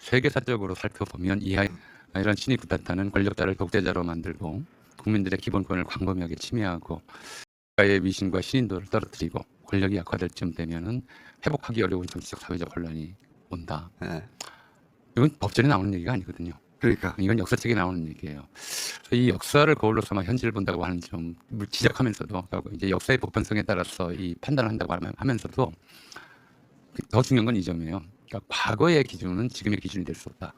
세계사적으로 살펴보면 이런 신이 구타타는 권력자를 독재자로 만들고 국민들의 기본권을 광범위하게 침해하고 국가의 위신과 신인도를 떨어뜨리고 권력이 약화될 쯤 되면은 회복하기 어려운 정치적 사회적 혼란이 온다. 네. 이건 법전에 나오는 얘기가 아니거든요. 그러니까 이건 역사책에 나오는 얘기예요. 이 역사를 거울로 삼아 현실을 본다고 하는 점을 지적하면서도 이제 역사의 보편성에 따라서 이 판단을 한다고 하면서도 더 중요한 건 이 점이에요. 그러니까 과거의 기준은 지금의 기준이 될 수 없다.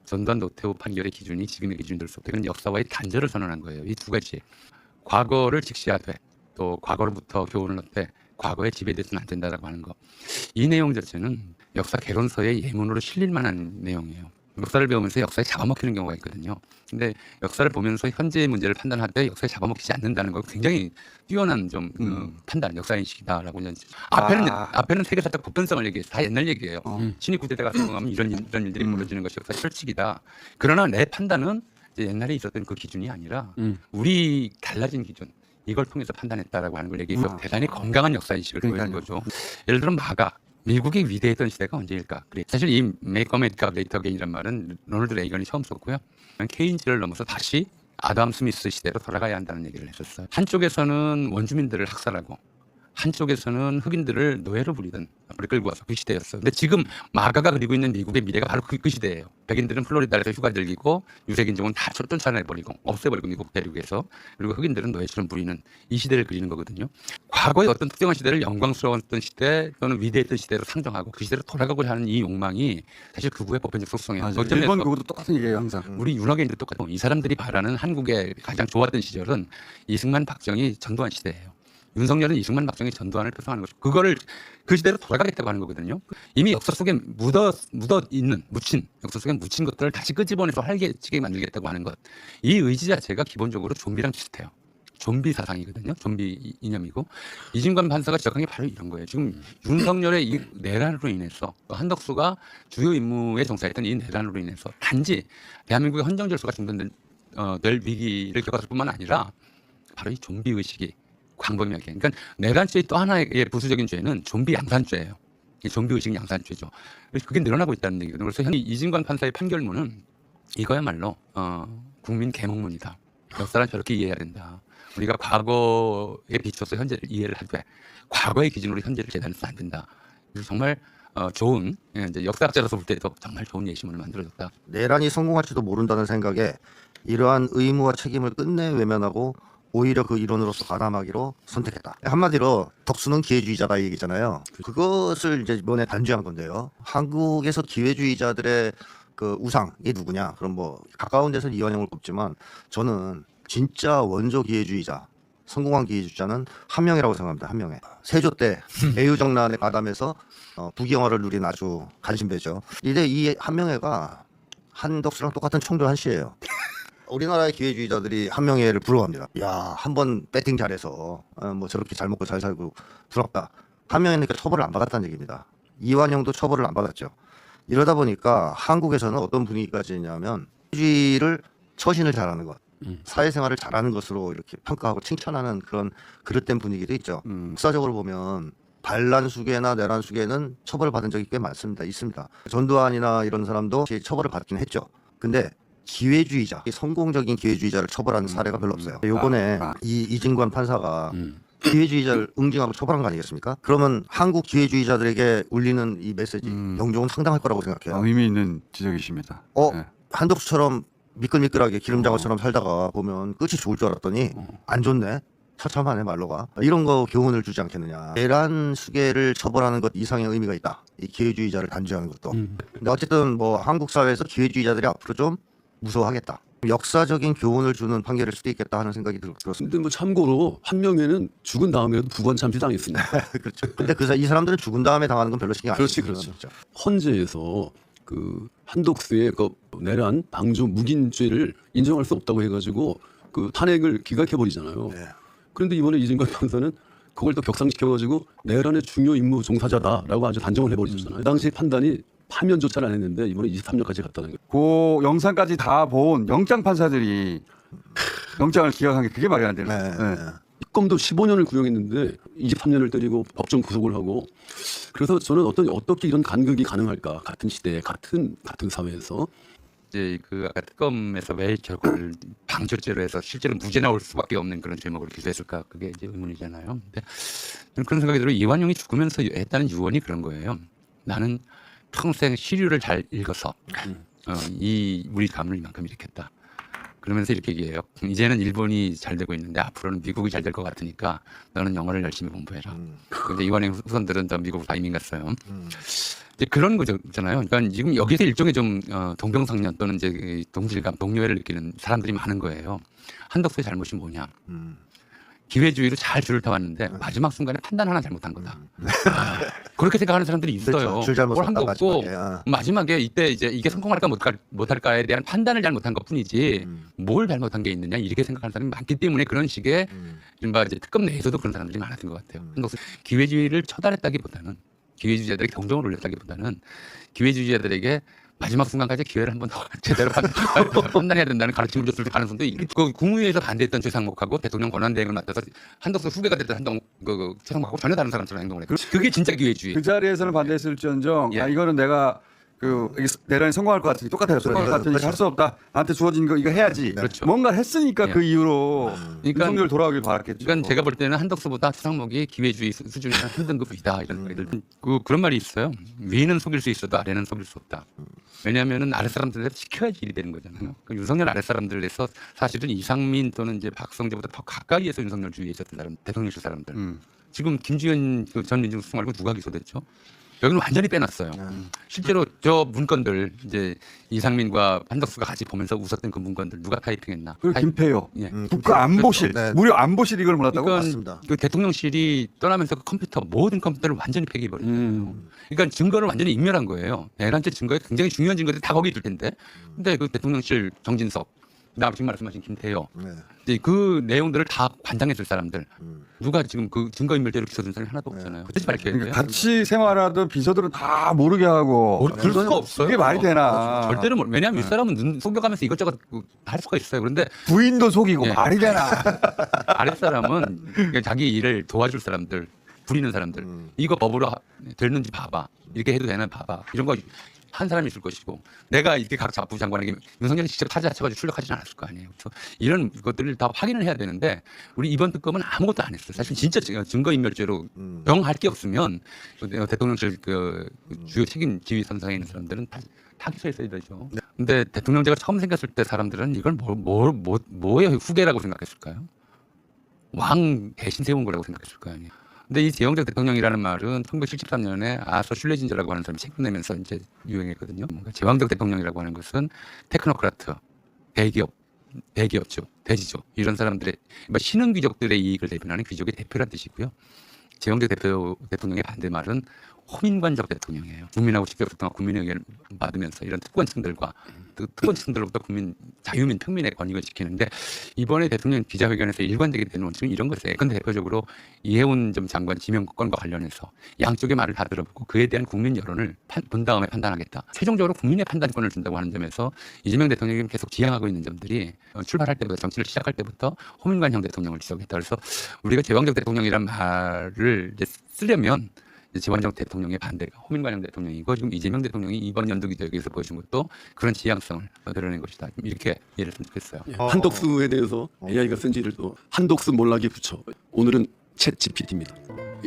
전두환 노태우 판결의 기준이 지금의 기준이 될 수 없다. 이건 역사와의 단절을 선언한 거예요. 이 두 가지. 과거를 직시하되 또 과거로부터 교훈을 얻되 과거에 지배돼서는 안 된다라고 하는 거. 이 내용 자체는 역사 개론서의 예문으로 실릴 만한 내용이에요. 역사를 배우면서 역사에 잡아먹히는 경우가 있거든요. 근데 역사를 보면서 현재의 문제를 판단할 때 역사에 잡아먹히지 않는다는 거 굉장히 뛰어난 좀 판단, 역사인식이다라고 이제 앞에는 세계사적 보편성을 얘기해서 다 옛날 얘기예요. 신이 구태대가 성공하면 이런 일들이 벌어지는 것이 역사 철칙이다. 그러나 내 판단은 이제 옛날에 있었던 그 기준이 아니라 우리 달라진 기준. 이걸 통해서 판단했다라고 하는 걸 얘기해서 대단히 건강한 역사인식을 보이는 거죠. 예를 들어 미국이 위대했던 시대가 언제일까? 그래. 사실 이 Make America Great Again이란 말은 로널드 레이건이 처음 썼고요. 케인즈를 넘어서 다시 아담 스미스 시대로 돌아가야 한다는 얘기를 했었어요. 한쪽에서는 원주민들을 학살하고 한쪽에서는 흑인들을 노예로 부리던 앞으로 끌고 와서 그 시대였어요. 근데 지금 마가가 그리고 있는 미국의 미래가 바로 그 시대예요. 백인들은 플로리다에서 휴가 즐기고 유색인종은 다 쫓아내버리고 없애버리고 미국 대륙에서, 그리고 흑인들은 노예처럼 부리는 이 시대를 그리는 거거든요. 과거의 어떤 특정한 시대를 영광스러웠던 시대 또는 위대했던 시대로 상정하고 그 시대로 돌아가고자 하는 이 욕망이 사실 극우의 보편적 속성이에요. 일본 극우도 똑같은 얘기예요 항상. 우리 윤학연도 똑같고 이 사람들이 바라는 한국의 가장 좋았던 시절은 이승만 박정희 전두환 시대예요. 윤석열은 이승만 박정희 전두환을 표성하는 거죠. 그거를 그 시대로 돌아가겠다고 하는 거거든요. 이미 역사 속에 묻힌 역사 속에 묻힌 것들을 다시 끄집어내서 활개치게 만들겠다고 하는 것. 이 의지 자체가 기본적으로 좀비랑 비슷해요. 좀비 사상이거든요. 좀비 이념이고, 이진관 판사가 지적한 게 바로 이런 거예요. 지금 윤석열의 이 내란으로 인해서 한덕수가 주요 임무에 종사했던 이 내란으로 인해서 단지 대한민국의 헌정 질서가 중단될 위기를 겪었을 뿐만 아니라 바로 이 좀비 의식이 광범위하게. 그러니까 내란죄의 또 하나의 부수적인 죄는 좀비 양산죄예요. 좀비 의식 양산죄죠. 그래서 그게 늘어나고 있다는 얘기거든요. 그래서 현 이진관 판사의 판결문은 이거야말로 국민 계몽문이다. 역사란 저렇게 이해해야 된다. 우리가 과거에 비춰서 현재를 이해를 하되 과거의 기준으로 현재를 재단해서는 안 된다. 그래서 정말 좋은, 이제 역사학자로서 볼 때도 정말 좋은 예시문을 만들어줬다. 내란이 성공할지도 모른다는 생각에 이러한 의무와 책임을 끝내 외면하고 오히려 그 일원으로서 가담하기로 선택했다. 한마디로 덕수는 기회주의자다 이 얘기잖아요. 그것을 이제 이번에 단죄한 건데요. 한국에서 기회주의자들의 그 우상이 누구냐? 그럼 뭐 가까운 데서는 이완용을 꼽지만 저는 진짜 원조 기회주의자, 성공한 기회주의자는 한명회라고 생각합니다. 한명회. 세조 때 애유정란에 가담해서 부귀영화를 누린 아주 간신배죠. 이제 이 한명회가 한덕수랑 똑같은 청조 한씨예요. 우리나라의 기회주의자들이 한명회를 부러워합니다. 야, 한번 배팅 잘해서 뭐 저렇게 잘 먹고 잘 살고 부럽다. 한명회는 처벌을 안 받았다는 얘기입니다. 이완용도 처벌을 안 받았죠. 이러다 보니까 한국에서는 어떤 분위기까지냐면 기회주의를 처신을 잘하는 것, 사회생활을 잘하는 것으로 이렇게 평가하고 칭찬하는 그런 그릇된 분위기도 있죠. 역사적으로 보면 반란수계나 내란수계는 처벌을 받은 적이 꽤 많습니다. 있습니다. 전두환이나 이런 사람도 처벌을 받긴 했죠. 근데 기회주의자, 성공적인 기회주의자를 처벌하는 사례가 별로 없어요. 요번에 이진관 판사가 기회주의자를 응징하고 처벌한 거 아니겠습니까? 그러면 한국 기회주의자들에게 울리는 이 메시지 영종은 상당할 거라고 생각해요. 의미 있는 지적이십니다. 네. 한덕수처럼 미끌미끌하게 기름장어처럼 살다가 보면 끝이 좋을 줄 알았더니 안 좋네. 처참하네 말로가. 이런 거 교훈을 주지 않겠느냐. 내란 수계를 처벌하는 것 이상의 의미가 있다. 이 기회주의자를 단죄하는 것도. 근데 어쨌든 뭐 한국 사회에서 기회주의자들이 앞으로 좀 무서워하겠다. 역사적인 교훈을 주는 판결일 수도 있겠다 하는 생각이 들었습니다. 근데 뭐 참고로 한명회는 죽은 다음에도 부관 참시 당했습니다. 그렇죠. 근데 이 사람들은 죽은 다음에 당하는 건 별로 신경 안 써요. 그렇지. 헌재에서 그 한덕수의 그 내란 방조 묵인죄를 인정할 수 없다고 해가지고 그 탄핵을 기각해 버리잖아요. 네. 그런데 이번에 이진관 판사는 그걸 또 격상시켜가지고 내란의 중요 임무 종사자다라고 아주 단정을 해버리잖아요. 당시 판단이 파면조차를 안 했는데 이번에 23년까지 갔다는 거예요. 그 영상까지 다 본 영장 판사들이 영장을 기각한 게 그게 말이 안 되는 거예요. 네. 네. 특검도 15년을 구형했는데 23년을 때리고 법정 구속을 하고 그래서 저는 어떻게 이런 간극이 가능할까 같은 시대에 같은 사회에서 이제 그 아까 특검에서 왜 결과를 방조죄로 해서 실제로 무죄 나올 수밖에 없는 그런 제목을 기소했을까 그게 이제 의문이잖아요. 근데 저는 그런 생각이 들어요. 이완용이 죽으면서 했다는 유언이 그런 거예요. 나는 평생 시류를 잘 읽어서 이 우리 가문을 이만큼 일으켰다. 그러면서 이렇게 얘기해요. 이제는 일본이 잘 되고 있는데 앞으로는 미국이 잘 될 것 같으니까 너는 영어를 열심히 공부해라. 근데 이완용 후손들은 다 미국으로 다 이민 갔어요. 이제 그런 거잖아요. 그러니까 지금 여기서 일종의 좀 동병상련 또는 이제 동질감, 동료애를 느끼는 사람들이 많은 거예요. 한덕수의 잘못이 뭐냐? 기회주의로 잘 줄을 타왔는데 마지막 순간에 판단 하나 잘못한 거다. 그렇게 생각하는 사람들이 있어요. 그렇죠. 줄 잘못 뭘 한 거 섰다, 없고 마지막에. 마지막에 이때 이제 이게 성공할까 못할까에 대한 판단을 잘못한 것뿐이지 뭘 잘못한 게 있느냐 이렇게 생각하는 사람이 많기 때문에 그런 식의 이른바 이제 특검 내에서도 그런 사람들이 많았던 것 같아요. 한덕수 기회주의를 처단했다기보다는 기회주의자들에게 경종을 울렸다기보다는 기회주의자들에게 마지막 순간까지 기회를 한 번 더 제대로 판단해야 된다는 가르침을 줬을 가능성도 있고 그 국무회의에서 반대했던 최상목하고 대통령 권한대행을 맡아서 한덕수 후계가 됐던 최상목하고 전혀 다른 사람처럼 행동을 했고 그게 진짜 기회주의. 그 자리에서는 반대했을지언정 예. 이거는 내가 이게 내란이 성공할 것 같으니 똑같아요. 성공할 것 같으니까 할 수 없다. 나한테 주어진 거 이거 해야지. 그렇죠. 뭔가 했으니까 예. 그 이후로 그러니까- 윤석열 돌아오길 바랐겠죠. 그러니까 제가 볼 때는 한덕수보다 최상목이 기회주의 수준이 한 등급 위다 이런 얘기들 그런 말이 있어요. 위는 속일 수 있어도 아래는 속일 수 없다. 왜냐하면은 아랫 사람들을 지켜야지 일이 되는 거잖아요. 그 윤석열 아랫 사람들에서 사실은 이상민 또는 이제 박성재보다 더 가까이에서 윤석열 주위에 있었던 사람, 대통령실 사람들. 지금 김주현 전 민정수석 말고 누가 기소됐죠? 여기는 완전히 빼놨어요. 실제로 저 문건들 이제 이상민과 한덕수가 같이 보면서 웃었던 그 문건들 누가 타이핑했나? 그리고 김태효 예. 국가안보실 네. 무려 안보실 이걸 몰랐다고? 그러니까 맞습니다. 그 대통령실이 떠나면서 그 컴퓨터 모든 컴퓨터를 완전히 폐기해버렸어요. 그러니까 증거를 완전히 인멸한 거예요. 내란죄 증거에 굉장히 중요한 증거들이 다 거기 있을 텐데. 근데 그 대통령실 정진석, 그다음 지금 말씀하신 김태효, 네. 이제 그 내용들을 다 관장했을 사람들 누가 지금 그 증거인멸죄로 기소된 사람이 하나도 없잖아요. 그때지 밝혀야 돼요. 그러니까 같이 생활하던 비서들은 다 모르게 하고 그럴 수가 없어요. 그게 말이 되나? 절대로 왜냐하면 윗사람은 눈 속여가면서 이것저것 할 수가 있어요. 그런데 부인도 속이고 예. 말이 되나? 아랫사람은 그냥 자기 일을 도와줄 사람들, 부리는 사람들 이거 법으로 되는지 봐봐. 이렇게 해도 되나 봐봐. 이런 거 한 사람이 있을 것이고 내가 이렇게 각 잡부 장관에게 윤석열이 직접 찾아가지고 출력하지는 않았을 거 아니에요. 그래서 이런 것들을 다 확인을 해야 되는데 우리 이번 특검은 아무것도 안 했어요. 사실 진짜 증거인멸죄로 영 할 게 없으면 대통령실 그 주요 책임 지휘 선상에 있는 사람들은 다 기소했어야 되죠. 근데 대통령제가 처음 생겼을 때 사람들은 이걸 뭐의 후계라고 생각했을까요? 왕 대신 세운 거라고 생각했을 거 아니에요. 근데 이 제왕적 대통령이라는 말은 1973년에 아서 슐레진저라고 하는 사람이 책 내면서 이제 유행했거든요. 뭔가 제왕적 대통령이라고 하는 것은 테크노크라트, 대기업주, 대지주 이런 사람들의 신흥 귀족들의 이익을 대변하는 귀족의 대표란 뜻이고요. 제왕적 대통령의 반대말은 호민관적 대통령이에요. 국민하고 직접 소통하고 국민의 의견을 받으면서 이런 특권층들과 특권층들로부터 국민, 자유민, 평민의 권익을 지키는데 이번에 대통령 기자회견에서 일관되게 되는 원칙은 이런 것이에요. 근데 대표적으로 이해운 전 장관 지명 건과 관련해서 양쪽의 말을 다 들어보고 그에 대한 국민 여론을 본 다음에 판단하겠다. 최종적으로 국민의 판단권을 준다고 하는 점에서 이재명 대통령이 계속 지향하고 있는 점들이 출발할 때부터 정치를 시작할 때부터 호민관형 대통령을 지적했다. 그래서 우리가 제왕적 대통령이란 말을 이제 쓰려면 제왕적 대통령의 반대가 호민관형 대통령이고 지금 이재명 대통령이 이번 연도 기자회견에서 보여준 것도 그런 지향성을 드러낸 것이다. 이렇게 이해를 했으면 좋겠어요. 한덕수에 대해서 AI가 쓴 지를 또 한덕수 몰락에 붙여 오늘은 챗 GPT입니다.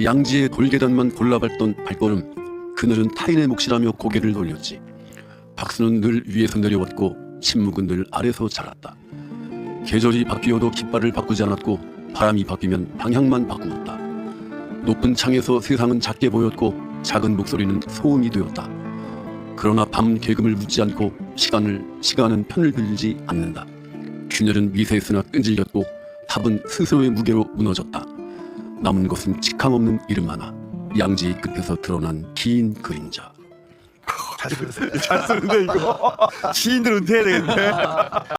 양지의 돌계단만 골라밟던 발걸음 그늘은 타인의 몫이라며 고개를 돌렸지. 박수는 늘 위에서 내려왔고 침묵은 늘 아래서 자랐다. 계절이 바뀌어도 깃발을 바꾸지 않았고 바람이 바뀌면 방향만 바꾸었다. 높은 창에서 세상은 작게 보였고 작은 목소리는 소음이 되었다. 그러나 밤 개금을 묻지 않고 시간은 편을 들지 않는다. 균열은 미세했으나 끈질겼고 답은 스스로의 무게로 무너졌다. 남은 것은 직함 없는 이름 하나. 양지 끝에서 드러난 긴 그림자. 잘 쓰는데 이거 시인들 은퇴해야 되겠네.